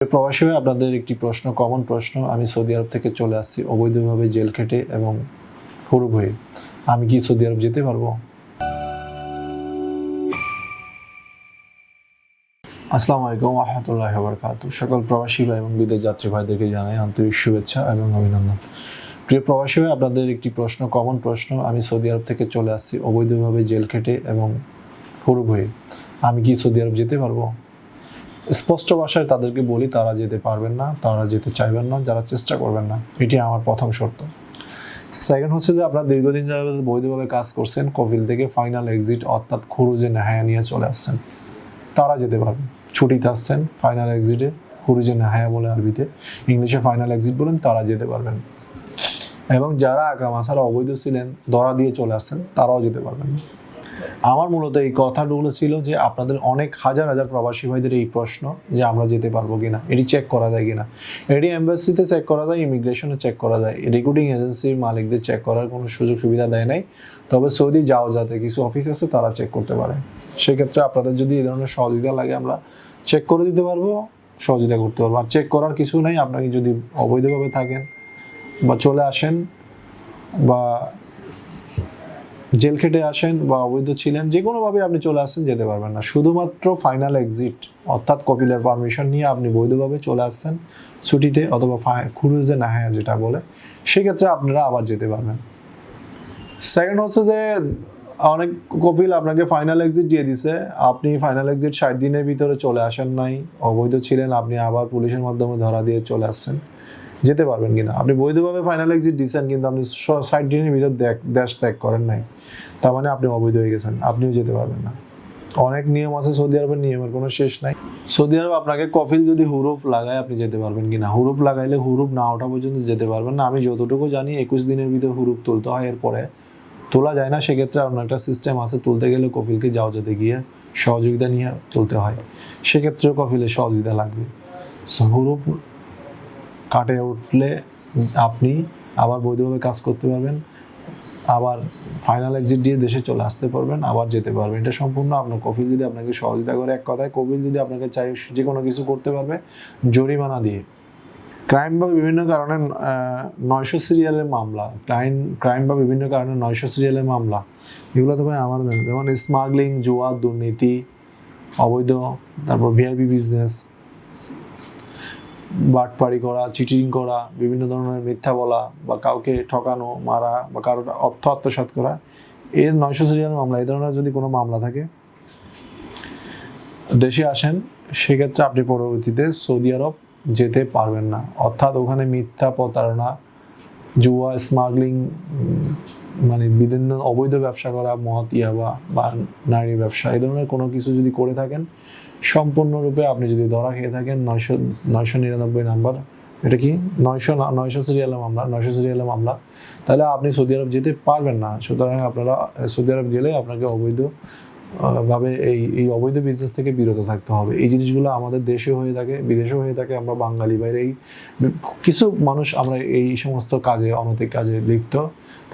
প্রবাসী হয়ে আপনাদের একটি প্রশ্ন, কমন প্রশ্ন। আমি সৌদি আরব থেকে চলে আসছি অবৈধভাবে জেল খেটে এবং হুরুপ হয়ে। আমি কি সৌদি আরব যেতে পারবো? আসসালামু আলাইকুম ওয়া রাহমাতুল্লাহি ওয়া বারাকাতুহু। সকল প্রবাসী ভাই এবং বিদেশ যাত্রী ভাইদেরকে জানাই আন্তরিক শুভেচ্ছা এবং অভিনন্দন। প্রিয় প্রবাসী ভাই, আপনাদের একটি প্রশ্ন, কমন প্রশ্ন। আমি সৌদি আরব থেকে চলে আসছি অবৈধভাবে জেল খেটে এবং হুরুপ হয়ে। আমি কি সৌদি আরব যেতে পারবো? স্পষ্ট ভাষায় তাদেরকে বলি, তারা যেতে পারবেন না, তারা যেতে চাইবেন না, যারা চেষ্টা করবেন না। এটি আমার প্রথম শর্ত। সেকেন্ড হচ্ছে যে আপনারা দীর্ঘদিন যাবত বৈধভাবে কাজ করছেন, কফিল থেকে ফাইনাল এক্সিট অর্থাৎ খুরুজে নেহায়া নিয়ে চলে আসছেন, তারা যেতে পারবেন। ছুটিতে আসছেন, ফাইনাল এক্সিটে, খুরুজে নেহায়া বলে আরবিতে, ইংলিশে ফাইনাল এক্সিট বলেন, তারা যেতে পারবেন। এবং যারা আকামা ছাড়া অবৈধ ছিলেন, ধরা দিয়ে চলে আসছেন, তারাও যেতে পারবেন। আমার মূলত এই কথাগুলো ছিল যে আপনাদের অনেক হাজার হাজার প্রবাসী ভাইদের এই প্রশ্ন যে আমরা যেতে পারবো কিনা, এটি চেক করা যায় কিনা। এটি এম্বাসিতে চেক করা যায়, ইমিগ্রেশনে চেক করা যায়, রিক্রুটিং এজেন্সির মালিকদের চেক করার কোনো সুযোগ সুবিধা দেয় নাই। তবে সৌদি যাও যাতে কিছু অফিস আছে, তারা চেক করতে পারে। সেক্ষেত্রে আপনাদের যদি এই ধরনের সহযোগিতা লাগে, আমরা চেক করে দিতে পারবো, সহযোগিতা করতে পারবো। আর চেক করার কিছু নাই, আপনাকে যদি অবৈধভাবে থাকেন বা চলে আসেন বা জেল খেটে আসেন বা অবৈধ ছিলেন, যে কোনোভাবে আপনি চলে আসছেন, যেতে পারবেন না। শুধুমাত্র ফাইনাল এক্সিট অর্থাৎ কপিলের পারমিশন নিয়ে আপনি বৈধভাবে চলে আসছেন ছুটিতে অথবা খুরুজে নাহায়া যেটা বলে, সেক্ষেত্রে আপনারা আবার যেতে পারবেন। সেকেন্ড হচ্ছে যে অনেক কপিল আপনাকে ফাইনাল এক্সিট দিয়ে দিছে, আপনি ফাইনাল এক্সিট 60 দিনের ভিতরে চলে আসেন নাই, অবৈধ ছিলেন, আপনি আবার পুলিশের মাধ্যমে ধরা দিয়ে চলে আসছেন, যেতে পারবেন কিনা। আপনি বৈধভাবে ফাইনাল এক্সিট দিচ্ছেন কিন্তু আপনি 60 দিনের ভিতর দেশ ত্যাগ করেন নাই, তার মানে আপনি অবৈধ হয়ে গেছেন, আপনিও যেতে পারবেন না। অনেক নিয়ম আছে সৌদি আরবের, নিয়মের কোনো শেষ নাই। সৌদি আরব আপনাকে কফিল যদি হুরুপ লাগায় আপনি যেতে পারবেন কিনা, হুরুপ লাগাইলে হুরুপ না ওঠা পর্যন্ত যেতে পারবেন না। আমি যতটুকু জানি 21 দিনের ভিতর হুরুপ তুলতে হয়, এরপরে তোলা যায় না। সেক্ষেত্রে আপনার একটা সিস্টেম আছে, তুলতে গেলে কফিলকে যাও যেতে গিয়ে সহযোগিতা নিয়ে তুলতে হয়, সেক্ষেত্রেও কফিলের সহযোগিতা লাগবে। হুরুপ কাটে উঠলে আপনি আবার বৈধভাবে কাজ করতে পারবেন, আবার ফাইনাল এক্সিট দিয়ে দেশে চলে আসতে পারবেন, আবার যেতে পারবেন। এটা সম্পূর্ণ আপনার কফিল যদি আপনাকে সহযোগিতা করে। এক কথায় কফিল যদি আপনাকে চাই যে কোনো কিছু করতে পারবে জরিমানা দিয়ে। ক্রাইম বা বিভিন্ন কারণে 900 সিরিয়ালের মামলা, ক্রাইম বা বিভিন্ন কারণে 900 সিরিয়ালের মামলা, এগুলো তো ভাই আমার জানা। যেমন স্মাগলিং, জুয়া, দুর্নীতি, অবৈধ, তারপর ভিআইপি বিজনেস, বাটপাড়ি করা, চিটিং করা, বিভিন্ন ধরনের মিথ্যা বলা বা কাউকে ঠকানো, মারা বা কারোর অর্থ আত্মসাৎ করা, এর 900 সিরিয়াল মামলা। এই ধরনের যদি কোনো মামলা থাকে, দেশে আসেন, সেক্ষেত্রে আপনি পরবর্তীতে সৌদি আরব যেতে পারবেন না। অর্থাৎ ওখানে মিথ্যা প্রতারণা, জুয়া, স্মাগলিং, মানে বিভিন্ন অবৈধ ব্যবসা করা, মদ, ইয়াবা বা নারী ব্যবসা, এই ধরনের কোনো কিছু যদি করে থাকেন, সম্পূর্ণরূপে আপনি যদি ধরা খেয়ে থাকেন, 999 নাম্বার, এটা কি 900 সিরিয়ালের মামলা, 900 সিরিয়ালের মামলা, তাহলে আপনি সৌদি আরব যেতে পারবেন না। সুতরাং আপনারা সৌদি আরব গেলে আপনাকে অবৈধ ভাবে এই অবৈধ বিজনেস থেকে বিরত থাকতে হবে। এই জিনিসগুলো আমাদের দেশে হয়ে থাকে, বিদেশেও হয়ে থাকে। আমরা বাঙালি বাইরে কিছু মানুষ আমরা এই সমস্ত কাজে, অনৈতিক কাজে লিপ্ত।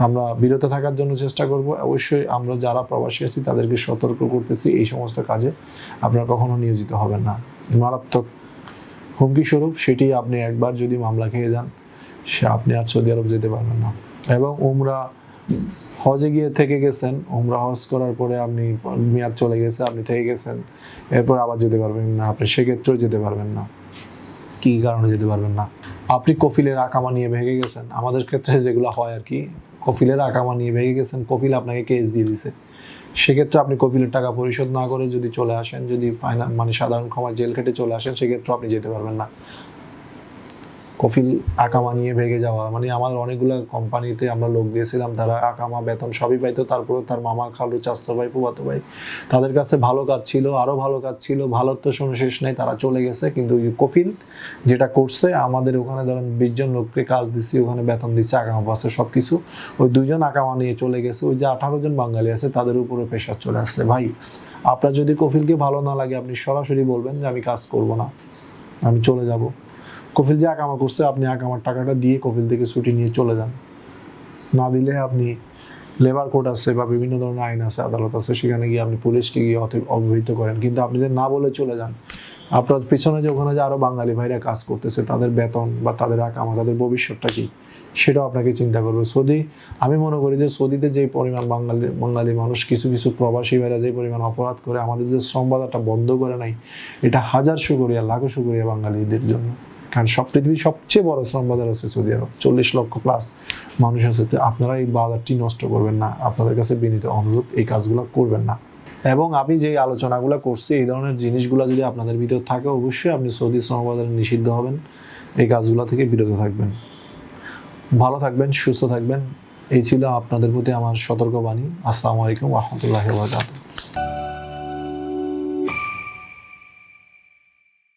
আমরা বিরত থাকার জন্য চেষ্টা করব। অবশ্যই আমরা যারা প্রবাসী আছি তাদেরকে সতর্ক করতেছি, এই সমস্ত কাজে আপনারা কখনো নিয়োজিত হবেন না। মারাত্মক হুমকি স্বরূপ সেটি, আপনি একবার যদি মামলা খেয়ে যান, আপনি আর সৌদি আরব যেতে পারবেন না। এবং উমরা হজে গিয়ে থেকে গেছেন, উমরা হজ করার পরে আপনি মেয়াদ চলে গেছে, আপনি থেকে গেছেন, এরপর আবার যেতে পারবেন না, আপনি সেক্ষেত্রেও যেতে পারবেন না। কী কারণে যেতে পারবেন না? আপনি কফিলের আকামা নিয়ে ভেঙে গেছেন, আমাদের ক্ষেত্রে যেগুলো হয় আর কি, কফিলের আকামা নিয়ে ভেঙে গেছেন, কফিল আপনাকে কেস দিয়ে দিছে, সেক্ষেত্রে আপনি কফিলের টাকা পরিশোধ না করে যদি চলে আসেন, যদি ফাইনাল মানে সাধারণ ক্ষমায় জেল খেটে চলে আসেন, সেক্ষেত্রে আপনি যেতে পারবেন না। কফিল আকামা নিয়ে ভেগে যাওয়া মানে, আমাদের অনেকগুলো কোম্পানিতে আমরা লোক দিয়েছিলাম, তারা আকামা বেতন সবই পাইতো, তারপরে তার মামা, খালু, চাচতো ভাই, ফুফাতো ভাই, তাদের কাছে ভালো কাজ ছিল, আরও ভালো কাজ ছিল, ভালোর তো কোনো শেষ নেই, তারা চলে গেছে। কিন্তু ওই কফিল যেটা করছে, আমাদের ওখানে ধরেন 20 জন লোককে কাজ দিচ্ছি, ওখানে বেতন দিচ্ছে, আকামা পাচ্ছে, সব কিছু, ওই 2 জন আকামা নিয়ে চলে গেছে। ওই যে 18 জন বাঙালি আছে, তাদের উপরে প্রেশার চলে আসছে। ভাই, আপনার যদি কফিলকে ভালো না লাগে, আপনি সরাসরি বলবেন যে আমি কাজ করব না, আমি চলে যাব। কফিল যে আকামা করছে, আপনি আকামার টাকাটা দিয়ে কফিল থেকে ছুটি নিয়ে চলে যান। না দিলে আপনি লেবার কোড আছে বা বিভিন্ন ধরনের আইন আছে, আদালত আছে, সেখানে গিয়ে আপনি পুলিশকে গিয়ে অবহিত করেন। কিন্তু আপনি যদি না বলে চলে যান, আপনার পিছনে যে ওখানে যে আরো বাঙালি ভাইরা কাজ করতেছে, তাদের বেতন বা তাদের আকামা, তাদের ভবিষ্যৎটা কি, সেটাও আপনাকে চিন্তা করবে। সৌদি, আমি মনে করি যে সৌদিতে যে পরিমাণ বাঙালি মানুষ, কিছু কিছু প্রবাসী ভাইরা যে পরিমাণ অপরাধ করে আমাদের যে শ্রম বাজারটা বন্ধ করে নাই, এটা হাজার শুকরিয়া, লাখো শুকরিয়া বাঙালিদের জন্য। কারণ পৃথিবীর সবচেয়ে বড় শ্রম বাজার আছে সৌদি আরব, 40 লক্ষ প্লাস মানুষ আছে। তো আপনারা এই বাজারটি নষ্ট করবেন না, আপনাদের কাছে বিনীত অনুরোধ, এই কাজগুলো করবেন না। এবং আমি যে আলোচনাগুলো করছি, এই ধরনের জিনিসগুলো যদি আপনাদের ভিতর থাকে, অবশ্যই আপনি সৌদি শ্রম বাজারে নিষিদ্ধ হবেন, এই কাজগুলো থেকে বিরত থাকবেন। ভালো থাকবেন, সুস্থ থাকবেন। এই ছিল আপনাদের প্রতি আমার সতর্কবাণী। আসসালামু আলাইকুম ওয়া রাহমাতুল্লাহি ওয়া বারাকাতুহু।